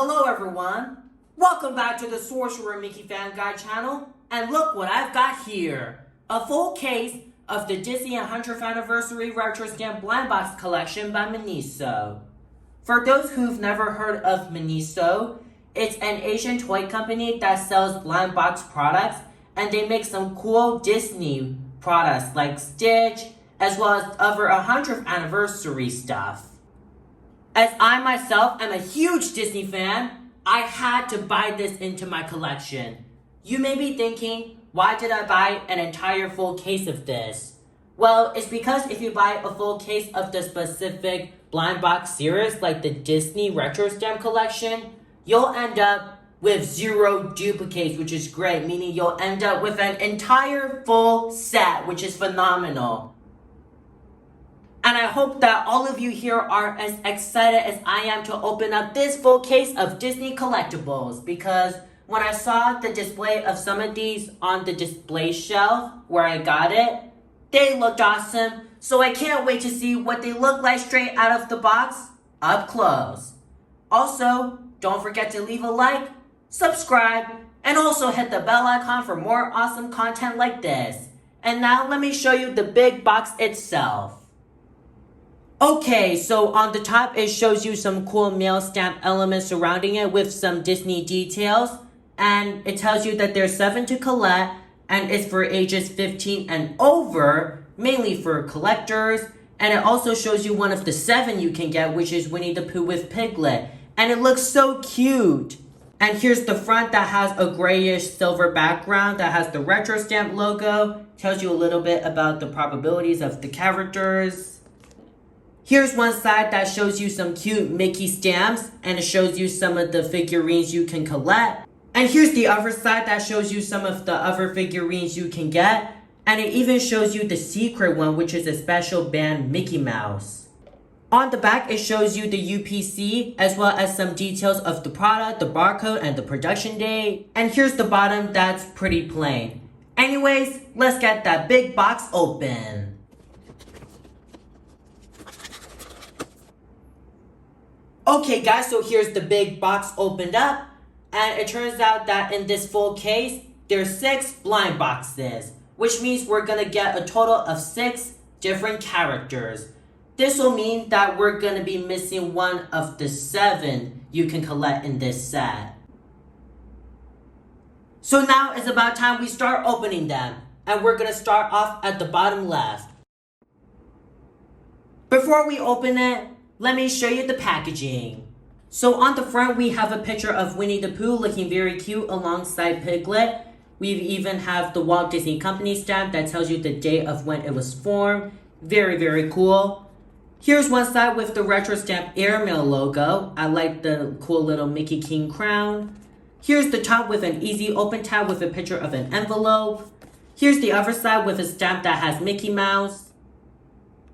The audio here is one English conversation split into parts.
Hello everyone! Welcome back to the Sorcerer Mickey Fan Guide channel, and look what I've got here! A full case of the Disney 100th Anniversary Retro Stamp Blind Box Collection by Miniso. For those who've never heard of Miniso, it's an Asian toy company that sells blind box products, and they make some cool Disney products like Stitch, as well as other 100th Anniversary stuff. As I myself am a huge Disney fan, I had to buy this into my collection. You may be thinking, why did I buy an entire full case of this? Well, it's because if you buy a full case of the specific blind box series like the Disney Retro Stamp Collection, you'll end up with 0 duplicates, which is great, meaning you'll end up with an entire full set, which is phenomenal. And I hope that all of you here are as excited as I am to open up this full case of Disney collectibles, because when I saw the display of some of these on the display shelf where I got it, they looked awesome, so I can't wait to see what they look like straight out of the box up close. Also, don't forget to leave a like, subscribe, and also hit the bell icon for more awesome content like this. And now let me show you the big box itself. Okay, so on the top it shows you some cool mail stamp elements surrounding it with some Disney details. And it tells you that there's 7 to collect and it's for ages 15 and over, mainly for collectors. And it also shows you one of the 7 you can get, which is Winnie the Pooh with Piglet. And it looks so cute. And here's the front that has a grayish silver background that has the retro stamp logo. Tells you a little bit about the probabilities of the characters. Here's one side that shows you some cute Mickey stamps, and it shows you some of the figurines you can collect. And here's the other side that shows you some of the other figurines you can get, and it even shows you the secret one, which is a special band Mickey Mouse. On the back, it shows you the UPC, as well as some details of the product, the barcode, and the production date. And here's the bottom that's pretty plain. Anyways, let's get that big box open. Okay guys, so here's the big box opened up, and it turns out that in this full case, there's 6 blind boxes, which means we're gonna get a total of 6 different characters. This will mean that we're gonna be missing one of the 7 you can collect in this set. So now it's about time we start opening them, and we're gonna start off at the bottom left. Before we open it, let me show you the packaging. So on the front, we have a picture of Winnie the Pooh looking very cute alongside Piglet. We even have the Walt Disney Company stamp that tells you the date of when it was formed. Very, very cool. Here's one side with the retro stamp airmail logo. I like the cool little Mickey King crown. Here's the top with an easy open tab with a picture of an envelope. Here's the other side with a stamp that has Mickey Mouse.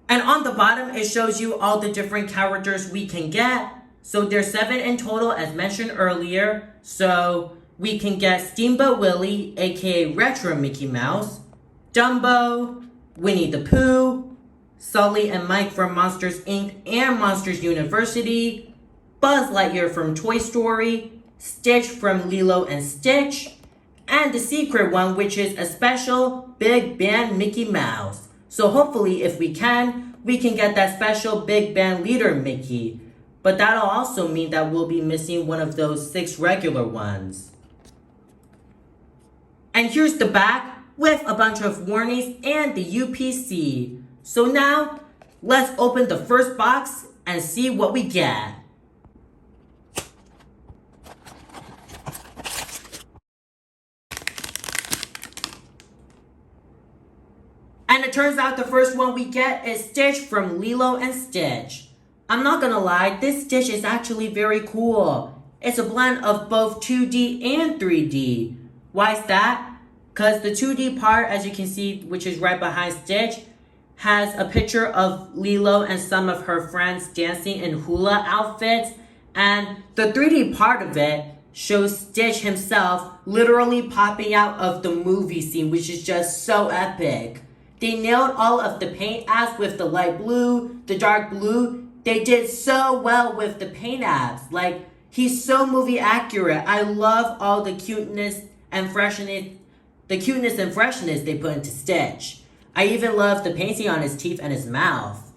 And on the bottom, it shows you all the different characters we can get. So there's 7 in total, as mentioned earlier. So we can get Steamboat Willie, aka Retro Mickey Mouse, Dumbo, Winnie the Pooh, Sully and Mike from Monsters Inc. and Monsters University, Buzz Lightyear from Toy Story, Stitch from Lilo and Stitch, and the secret one, which is a special big band Mickey Mouse. So hopefully, if we can get that special big band leader Mickey. But that'll also mean that we'll be missing one of those 6 regular ones. And here's the back with a bunch of warnings and the UPC. So now, let's open the first box and see what we get. And it turns out the first one we get is Stitch from Lilo and Stitch. I'm not gonna lie, this Stitch is actually very cool. It's a blend of both 2D and 3D. Why is that? Because the 2D part, as you can see, which is right behind Stitch, has a picture of Lilo and some of her friends dancing in hula outfits. And the 3D part of it shows Stitch himself literally popping out of the movie scene, which is just so epic. They nailed all of the paint apps with the light blue, the dark blue. They did so well with the paint apps. Like, He's so movie accurate. I love all the cuteness and freshness they put into Stitch. I even love the painting on his teeth and his mouth.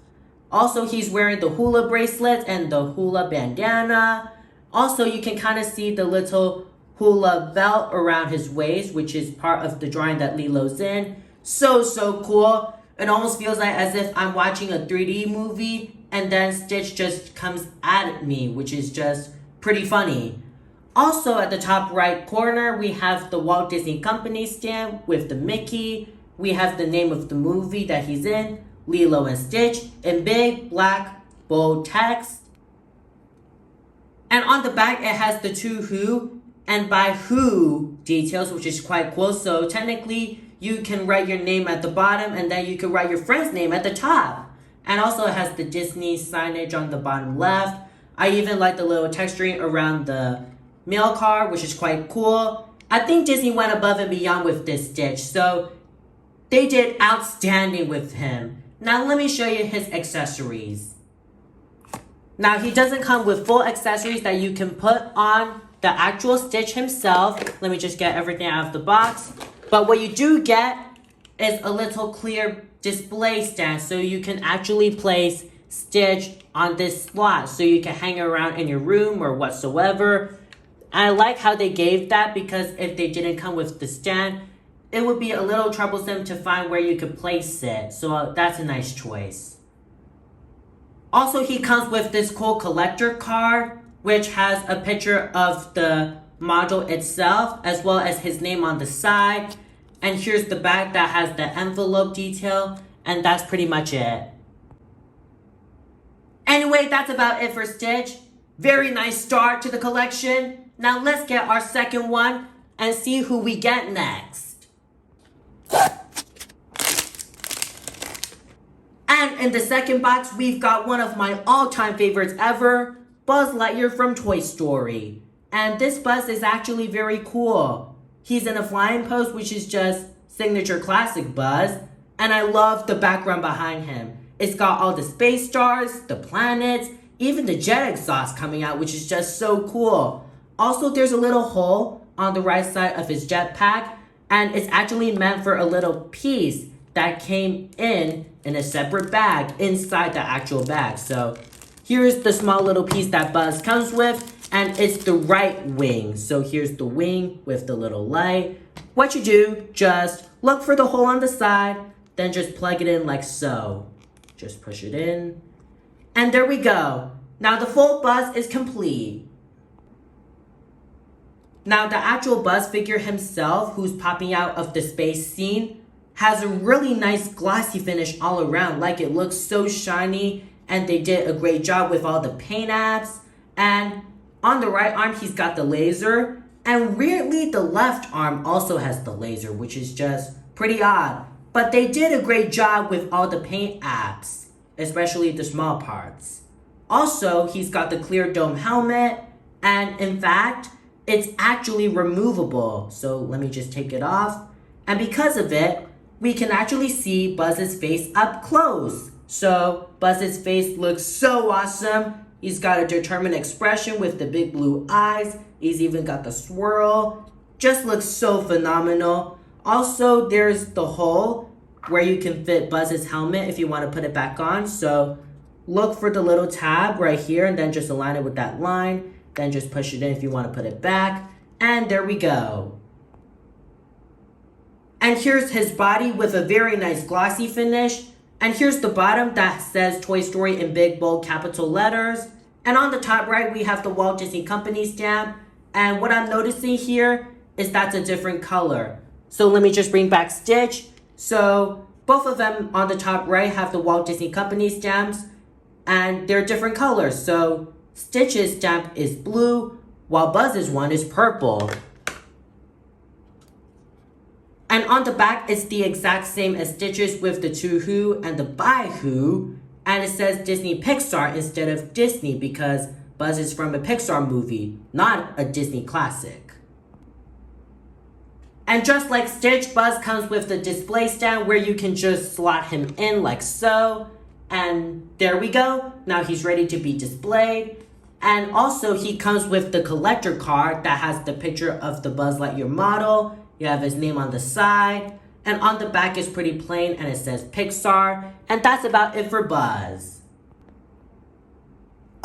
Also, he's wearing the hula bracelets and the hula bandana. Also, you can kind of see the little hula belt around his waist, which is part of the drawing that Lilo's in. So cool. It almost feels like as if I'm watching a 3D movie and then Stitch just comes at me, which is just pretty funny. Also, at the top right corner, we have the Walt Disney Company stamp with the Mickey. We have the name of the movie that he's in, Lilo and Stitch, in big, black, bold text. And on the back, it has the to who and by who details, which is quite cool. So technically, you can write your name at the bottom and then you can write your friend's name at the top. And also it has the Disney signage on the bottom left. I even like the little texturing around the mail card, which is quite cool. I think Disney went above and beyond with this Stitch, so they did outstanding with him. Now let me show you his accessories. Now he doesn't come with full accessories that you can put on the actual Stitch himself. Let me just get everything out of the box. But what you do get is a little clear display stand, so you can actually place Stitch on this slot so you can hang around in your room or whatsoever. I like how they gave that, because if they didn't come with the stand, it would be a little troublesome to find where you could place it. So that's a nice choice. Also, he comes with this cool collector card, which has a picture of the module itself, as well as his name on the side. And here's the back that has the envelope detail, and that's pretty much it. Anyway, that's about it for Stitch. Very nice start to the collection. Now let's get our second one and see who we get next. And in the second box, we've got one of my all-time favorites ever, Buzz Lightyear from Toy Story. And this Buzz is actually very cool. He's in a flying pose, which is just signature classic Buzz. And I love the background behind him. It's got all the space stars, the planets, even the jet exhaust coming out, which is just so cool. Also, there's a little hole on the right side of his jetpack, and it's actually meant for a little piece that came in a separate bag inside the actual bag. So here's the small little piece that Buzz comes with, and it's the right wing. So here's the wing with the little light. What you do, just look for the hole on the side, then just plug it in like so. Just push it in. And there we go. Now the full Buzz is complete. Now the actual Buzz figure himself, who's popping out of the space scene, has a really nice glossy finish all around. Like, it looks so shiny, and they did a great job with all the paint apps. And on the right arm, he's got the laser. And weirdly, the left arm also has the laser, which is just pretty odd. But they did a great job with all the paint apps, especially the small parts. Also, he's got the clear dome helmet, and in fact, it's actually removable. So let me just take it off. And because of it, we can actually see Buzz's face up close. So Buzz's face looks so awesome. He's got a determined expression with the big blue eyes. He's even got the swirl. Just looks so phenomenal. Also, there's the hole where you can fit Buzz's helmet if you want to put it back on. So look for the little tab right here, and then just align it with that line. Then just push it in if you want to put it back. And there we go. And here's his body with a very nice glossy finish. And here's the bottom that says Toy Story in big, bold capital letters. And on the top right, we have the Walt Disney Company stamp. And what I'm noticing here is that's a different color. So let me just bring back Stitch. So both of them on the top right have the Walt Disney Company stamps, and they're different colors. So Stitch's stamp is blue, while Buzz's one is purple. And on the back, it's the exact same as Stitch's with the to who and the by who. And it says Disney Pixar instead of Disney because Buzz is from a Pixar movie, not a Disney classic. And just like Stitch, Buzz comes with the display stand where you can just slot him in like so. And there we go. Now he's ready to be displayed. And also he comes with the collector card that has the picture of the Buzz Lightyear model. You have his name on the side. And on the back is pretty plain and it says Pixar. And that's about it for Buzz.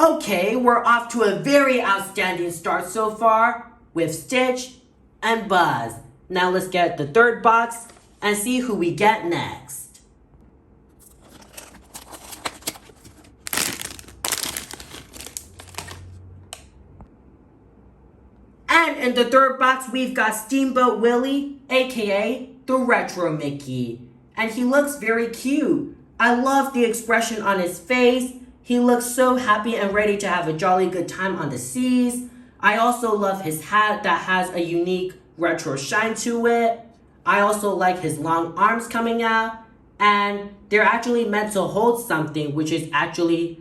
Okay, we're off to a very outstanding start so far with Stitch and Buzz. Now let's get the third box and see who we get next. And in the third box, we've got Steamboat Willie, aka the Retro Mickey. And he looks very cute. I love the expression on his face. He looks so happy and ready to have a jolly good time on the seas. I also love his hat that has a unique retro shine to it. I also like his long arms coming out. And they're actually meant to hold something, which is actually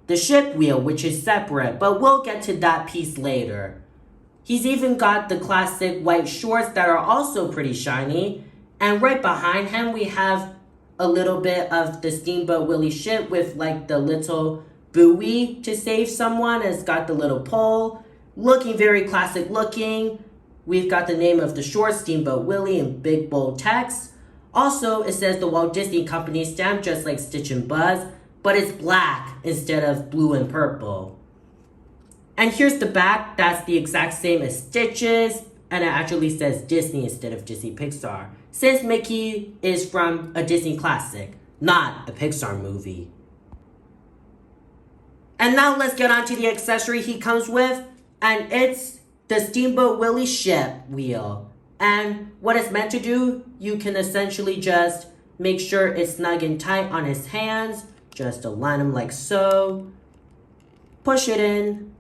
the ship wheel, which is separate. But we'll get to that piece later. He's even got the classic white shorts that are also pretty shiny. And right behind him, we have a little bit of the Steamboat Willie ship with like the little buoy to save someone. It's got the little pole. Looking very classic looking. We've got the name of the short, Steamboat Willie, in big bold text. Also, it says the Walt Disney Company stamp, just like Stitch and Buzz, but it's black instead of blue and purple. And here's the back. That's the exact same as Stitch's, and it actually says Disney instead of Disney Pixar, since Mickey is from a Disney classic, not a Pixar movie. And now let's get on to the accessory he comes with, and it's the Steamboat Willie ship wheel. And what it's meant to do, you can essentially just make sure it's snug and tight on his hands. Just align them like so. Push it in.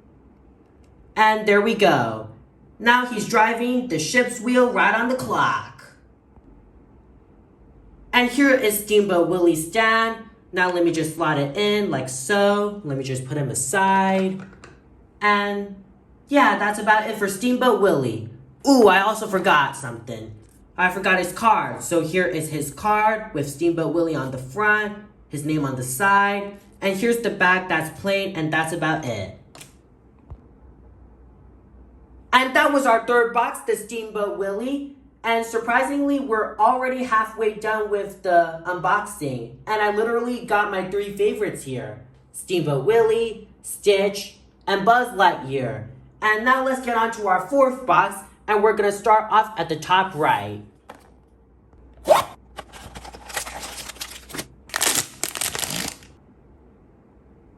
And there we go. Now he's driving the ship's wheel right on the clock. And here is Steamboat Willie's stand. Now let me just slot it in like so. Let me just put him aside. And yeah, that's about it for Steamboat Willie. Ooh, I also forgot something. I forgot his card. So here is his card with Steamboat Willie on the front, his name on the side. And here's the back that's plain, and that's about it. And that was our third box, the Steamboat Willie. And surprisingly, we're already halfway done with the unboxing. And I literally got my three favorites here. Steamboat Willie, Stitch, and Buzz Lightyear. And now let's get on to our fourth box. And we're going to start off at the top right.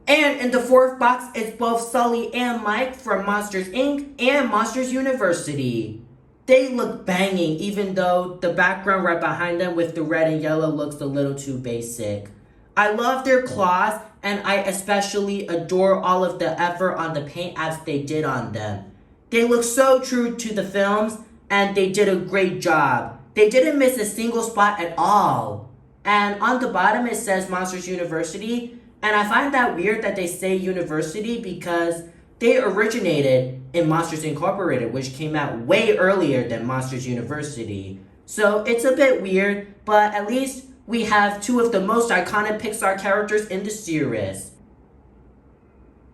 And in the fourth box, it's both Sully and Mike from Monsters Inc. and Monsters University. They look banging, even though the background right behind them with the red and yellow looks a little too basic. I love their claws, and I especially adore all of the effort on the paint apps they did on them. They look so true to the films, and they did a great job. They didn't miss a single spot at all. And on the bottom, it says Monsters University. And I find that weird that they say university because they originated in Monsters Incorporated, which came out way earlier than Monsters University. So it's a bit weird, but at least we have two of the most iconic Pixar characters in the series.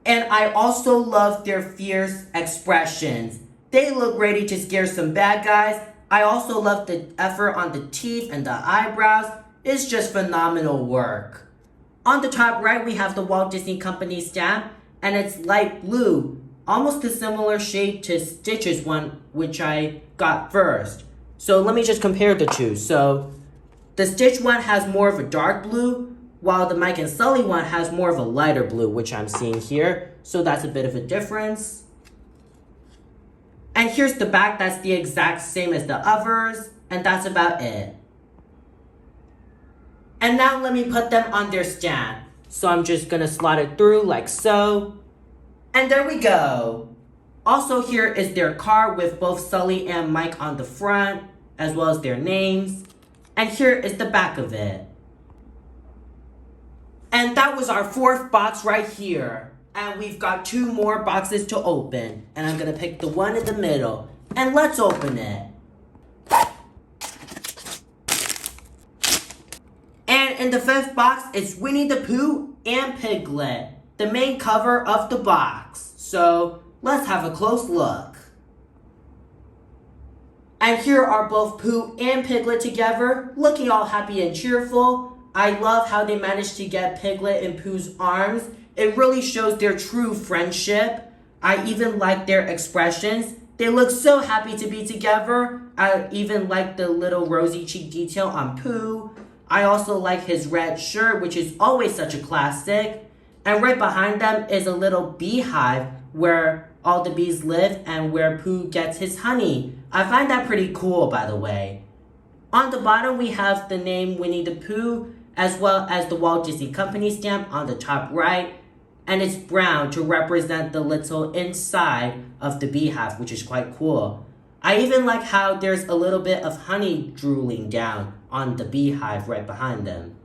And I also love their fierce expressions. They look ready to scare some bad guys. I also love the effort on the teeth and the eyebrows. It's just phenomenal work. On the top right, we have the Walt Disney Company stamp, and it's light blue, almost a similar shade to Stitch's one, which I got first. So let me just compare the two. So the Stitch one has more of a dark blue, while the Mike and Sully one has more of a lighter blue, which I'm seeing here. So that's a bit of a difference. And here's the back. That's the exact same as the others, and that's about it. And now let me put them on their stand. So I'm just going to slot it through like so. And there we go. Also here is their card with both Sully and Mike on the front, as well as their names. And here is the back of it. And that was our fourth box right here. And we've got two more boxes to open. And I'm going to pick the one in the middle. And let's open it. And in the fifth box, it's Winnie the Pooh and Piglet. the main cover of the box. So let's have a close look. And here are both Pooh and Piglet together, looking all happy and cheerful. I love how they managed to get Piglet in Pooh's arms. It really shows their true friendship. I even like their expressions. They look so happy to be together. I even like the little rosy cheek detail on Pooh. I also like his red shirt, which is always such a classic. And right behind them is a little beehive where all the bees live and where Pooh gets his honey. I find that pretty cool, by the way. On the bottom, we have the name Winnie the Pooh, as well as the Walt Disney Company stamp on the top right. And it's brown to represent the little inside of the beehive, which is quite cool. I even like how there's a little bit of honey drooling down on the beehive right behind them.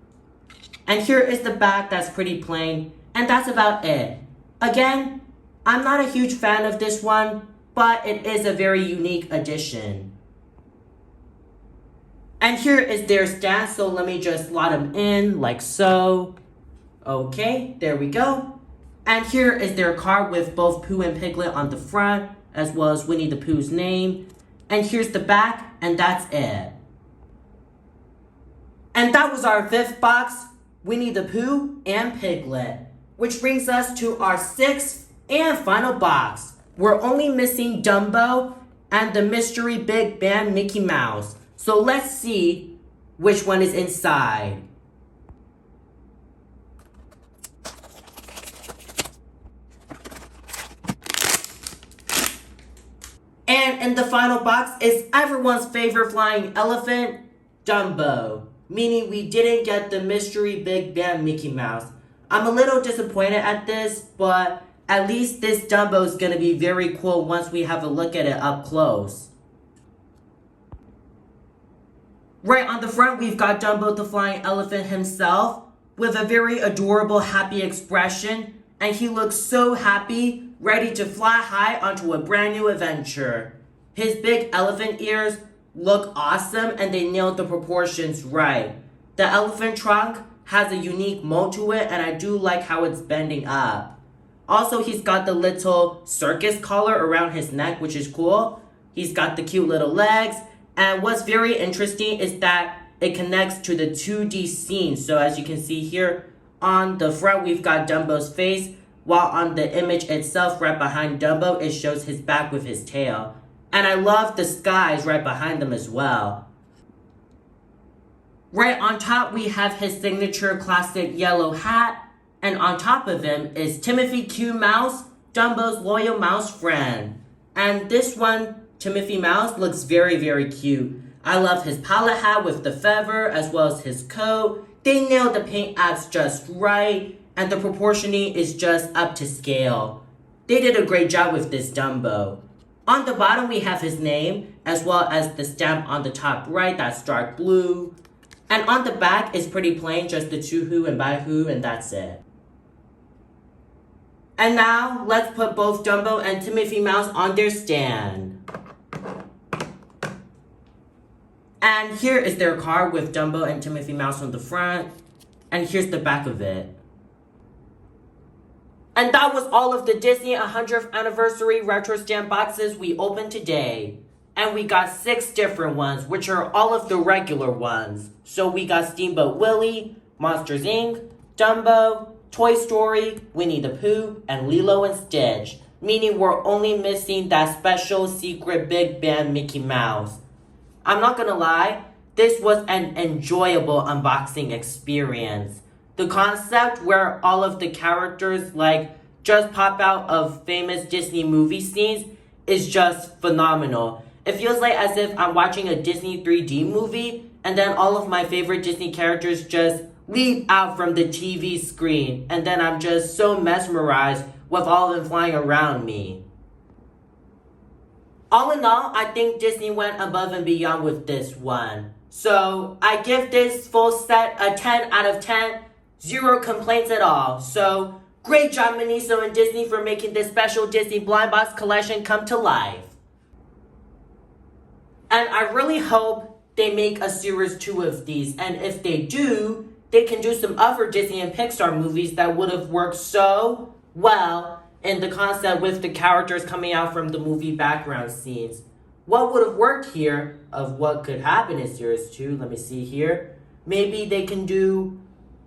And here is the back that's pretty plain, and that's about it. Again, I'm not a huge fan of this one, but it is a very unique addition. And here is their stand, so let me just slot them in like so. Okay, there we go. And here is their card with both Pooh and Piglet on the front, as well as Winnie the Pooh's name. And here's the back, and that's it. And that was our 5th box, Winnie the Pooh and Piglet. Which brings us to our 6th and final box. We're only missing Dumbo and the mystery big band Mickey Mouse. So let's see which one is inside. And in the final box is everyone's favorite flying elephant, Dumbo. Meaning we didn't get the mystery big band Mickey Mouse. I'm a little disappointed at this, but at least this Dumbo is going to be very cool once we have a look at it up close. Right on the front, we've got Dumbo the flying elephant himself with a very adorable, happy expression. And he looks so happy, ready to fly high onto a brand new adventure. His big elephant ears look awesome and they nailed the proportions right. The elephant trunk has a unique mold to it and I do like how it's bending up. Also, he's got the little circus collar around his neck, which is cool. He's got the cute little legs. And what's very interesting is that it connects to the 2D scene. So as you can see here, on the front, we've got Dumbo's face, while on the image itself, right behind Dumbo, it shows his back with his tail. And I love the skies right behind them as well. Right on top, we have his signature classic yellow hat. And on top of him is Timothy Q. Mouse, Dumbo's loyal mouse friend. And this one, Timothy Mouse, looks very, very cute. I love his pilot hat with the feather as well as his coat. They nailed the paint apps just right. And the proportioning is just up to scale. They did a great job with this Dumbo. On the bottom, we have his name, as well as the stamp on the top right, that's dark blue. And on the back is pretty plain, just the to who and by who, and that's it. And now, let's put both Dumbo and Timothy Mouse on their stand. And here is their card with Dumbo and Timothy Mouse on the front. And here's the back of it. And that was all of the Disney 100th Anniversary Retro Stamp boxes we opened today. And we got 6 different ones, which are all of the regular ones. So we got Steamboat Willie, Monsters Inc., Dumbo, Toy Story, Winnie the Pooh, and Lilo and Stitch. Meaning we're only missing that special secret big band Mickey Mouse. I'm not gonna lie, this was an enjoyable unboxing experience. The concept where all of the characters just pop out of famous Disney movie scenes is just phenomenal. It feels like as if I'm watching a Disney 3D movie and then all of my favorite Disney characters just leap out from the TV screen and then I'm just so mesmerized with all of them flying around me. All in all, I think Disney went above and beyond with this one. So I give this full set a 10 out of 10. 0 complaints at all. So, great job Miniso and Disney for making this special Disney blind box collection come to life. And I really hope they make a series 2 of these. And if they do, they can do some other Disney and Pixar movies that would have worked so well in the concept with the characters coming out from the movie background scenes. What would have worked here of what could happen in Series 2? Let me see here. Maybe they can do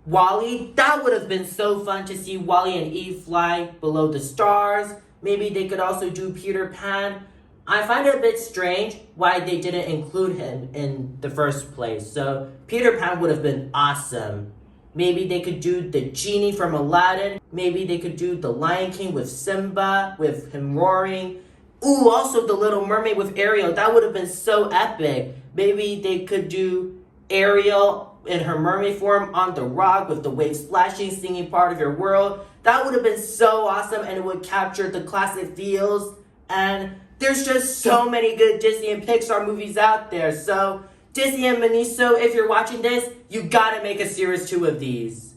WALL-E. That would have been so fun to see WALL-E and Eve fly below the stars. Maybe they could also do Peter Pan. I find it a bit strange why they didn't include him in the first place. So Peter Pan would have been awesome. Maybe they could do the genie from Aladdin. Maybe they could do the Lion King with Simba, with him roaring. Ooh, also the Little Mermaid with Ariel. That would have been so epic. Maybe they could do Ariel in her mermaid form on the rock with the waves splashing, singing Part of Your World. That would have been so awesome, and it would capture the classic feels. And there's just so many good Disney and Pixar movies out there. So Disney and Miniso, if you're watching this, you gotta make a Series 2 of these.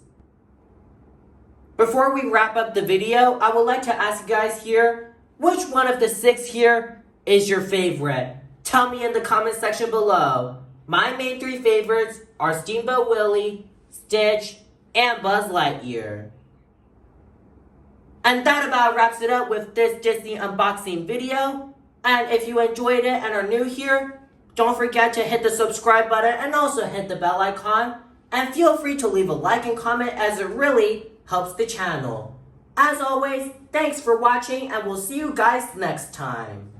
Before we wrap up the video, I would like to ask you guys here, which one of the 6 here is your favorite? Tell me in the comment section below. My main 3 favorites are Steamboat Willie, Stitch, and Buzz Lightyear. And that about wraps it up with this Disney unboxing video. And if you enjoyed it and are new here, don't forget to hit the subscribe button and also hit the bell icon. And feel free to leave a like and comment as it really helps the channel. As always, thanks for watching and we'll see you guys next time.